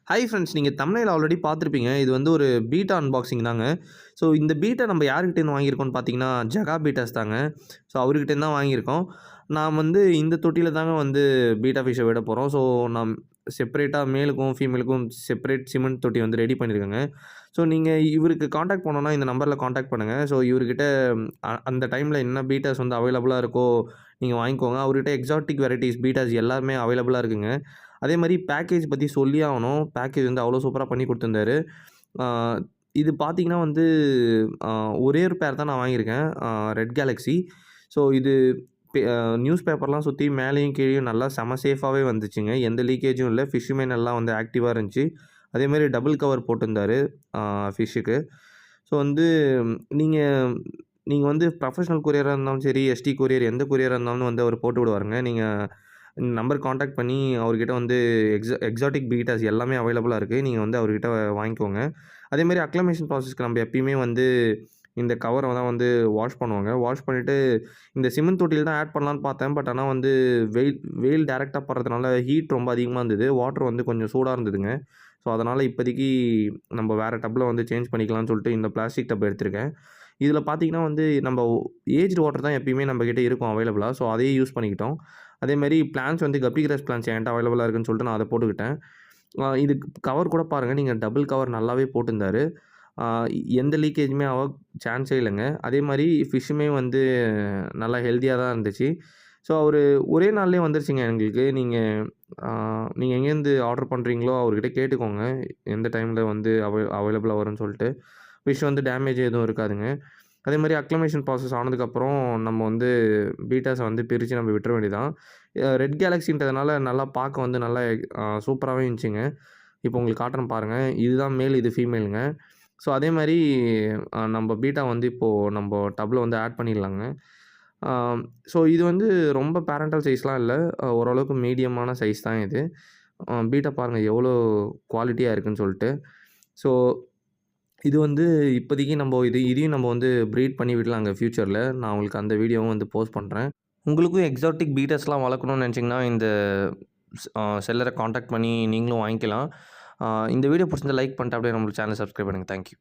Hi friends, நீங்க thumbnail already பார்த்துருப்பீங்க. இது வந்து ஒரு பீட்டா அன்பாக்சிங் தாங்க. ஸோ இந்த பீட்டா நம்ம யார்கிட்டேருந்து வாங்கியிருக்கோம்னு பார்த்தீங்கன்னா, ஜகா பீட்டாஸ் தாங்க. ஸோ அவர்கிட்டேருந்து தான் வாங்கியிருக்கோம். நான் வந்து இந்த தொட்டியில தாங்க வந்து பீட்டா ஃபிஷ்ஷ விட போறோம். ஸோ நான் செப்பரேட்டா மேலுக்கும், ஃபீமேலுக்கும் செப்பரேட் சிமெண்ட் தொட்டி வந்து ரெடி பண்ணியிருக்கேங்க. ஸோ நீங்க இவருக்கு கான்டாக்ட் பண்ணணும்னா இந்த நம்பர்ல கான்டாக்ட் பண்ணுங்க. ஸோ இவர்கிட்ட அந்த டைம்ல என்ன பீட்டாஸ் வந்து அவைலபிளா இருக்கோ, நீங்க வாங்கிக்கோங்க. அவர்கிட்ட எக்ஸாட்டிக் வெரைட்டீஸ் பீட்டாஸ் எல்லாமே அவைலபிளா இருக்குங்க. அதே மாரி பேக்கேஜ் பத்தி சொல்லியே ஆவணும். பேக்கேஜ் வந்து அவ்வளோ சூப்பரா பண்ணி குடுத்துருந்தாரு. ஆ இது பார்த்தீங்கன்னா வந்து அ ஒரே ஒரு பேர் தான் நான் வாங்கியிருக்கேன். Red Galaxy. ஸோ இது பெ அ நியூஸ் பேப்பர்லாம் சுத்தி மேலேயும் கீழயும் நல்லா செம சேஃபாவே வந்துச்சுங்க. எந்த லீக்கேஜும் இல்ல. ஃபிஷ்ஷுமே நல்லா வந்து ஆக்டிவா இருந்துச்சு. அதேமாரி டபுள் கவர் போட்டிருந்தாரு அ ஃபிஷ்ஷுக்கு. ஸோ வந்து நீங்க நீங்க வந்து ப்ரொஃபஷனல் கொரியரா இருந்தாலும் சரி, எஸ்டி கொரியர் எந்த கொரியரா இருந்தாலும் வந்து அவரு போட்டு விடுவாருங்க. நீங்க இந்த நம்பருக்கு கான்டாக்ட் பண்ணி அவர்கிட்ட வந்து எக்ஸாட்டிக் பீட்டாஸ் எல்லாமே அவைலபிளா இருக்கு. நீங்க வந்து அவர்கிட்ட வாங்கிக்கோங்க. அதேமாரி அக்ளமேஷன் ப்ராசஸ்க்கு நம்ம எப்பயுமே வந்து இந்த கவர தான் வந்து வாஷ் பண்ணுவாங்க. வாஷ் பண்ணிட்டு இந்த சிமெண்ட் தொட்டியில தான் ஆட் பண்ணலான்னு பார்த்தேன். பட் ஆனா வந்து வெயில் டைரக்ட்டா படுறதுனால ஹீட் ரொம்ப அதிகமா இருந்தது. வாட்டர் வந்து கொஞ்சம் சூடா இருந்ததுங்க. ஸோ அதனால இப்போதைக்கு நம்ம வேற டப்ல வந்து சேஞ்ச் பண்ணிக்கலாம்னு சொல்லிட்டு இந்த பிளாஸ்டிக் டப் எடுத்திருக்கேன். இதில பார்த்தீங்கன்னா வந்து நம்ம ஏஜ்டு வாட்டர் தான் எப்பயுமே நம்மகிட்ட இருக்கும் அவைலபிளா. ஸோ அதையே யூஸ் பண்ணிக்கிட்டோம். அதேமாரி பிளான்ட்ஸ் வந்து கப்பி கிராஸ் பிளான்ட்ஸ் என்ட்ட அவைலபிளா இருக்குன்னு சொல்லிட்டு நான் அத போட்டுக்கிட்டேன். இது கவர் கூட பாருங்க, நீங்க டபுள் கவர் நல்லாவே போட்டிருந்தாரு. ஆ எந்த லீக்கேஜுமே ஆக சான்ஸே இல்லங்க. அதேமாரி ஃபிஷ்ஷுமே வந்து நல்லா ஹெல்த்தியா தான் இருந்துச்சு. ஸோ அவரு ஒரே நாள்லயே வந்துருச்சுங்க எங்களுக்கு. ஆ நீங்க எங்கேருந்து ஆர்டர் பண்றீங்களோ அவர்கிட்ட கேட்டுக்கோங்க. எந்த டைம்ல வந்து அவைலபிளா வரும்ன்னு சொல்லிட்டு. ஃபிஷ் வந்து டேமேஜ் எதுவும் இருக்காதுங்க. அதேமாரி அக்ளமேஷன் ப்ராசஸ் ஆனதுக்கப்புறம் நம்ம வந்து பீட்டாஸ வந்து பிரிச்சு நம்ம விட்டுற வேண்டியதுதான். ரெட் கேலக்ஸின்றதுனால நல்லா பார்க்க வந்து நல்லா சூப்பராவே இருந்துச்சுங்க. இப்போ உங்களுக்கு காட்டுறேன் பாருங்க. இதுதான் மேல், இது ஃபீமேலுங்க. ஸோ அதேமாரி நம்ப பீட்டா வந்து இப்போ நம்ப டப்ல வந்து ஆட் பண்ணிடலாங்க. ஆ ஸோ இது வந்து ரொம்ப பேரன்டல் சைஸ்லாம் இல்ல. ஓரளவுக்கு மீடியமான சைஸ் தான் இது. பீட்டா பாருங்க எவ்வளோ குவாலிட்டியா இருக்குன்னு சொல்ட்டு. ஸோ இது வந்து இப்போதைக்கு இதையும் நம்ம வந்து ப்ரீட் பண்ணி விடலாங்க ஃப்யூச்சர்ல. நான் உங்களுக்கு அந்த வீடியோவும் வந்து போஸ்ட் பண்றேன். உங்களுக்கும் எக்ஸாட்டிக் பீட்டர்ஸ்லாம் வளர்க்கணும்னு நெனச்சீங்கன்னா, இந்த செல்லர கான்டாக்ட் பண்ணி நீங்களும் வாங்கிக்கலாம். இந்த வீடியோ புடிச்சிருந்தா லைக் பண்ணிட்டு அப்படியே நம்ம சேனல சப்ஸ்கிரைப் பண்ணுங்க. Thank you.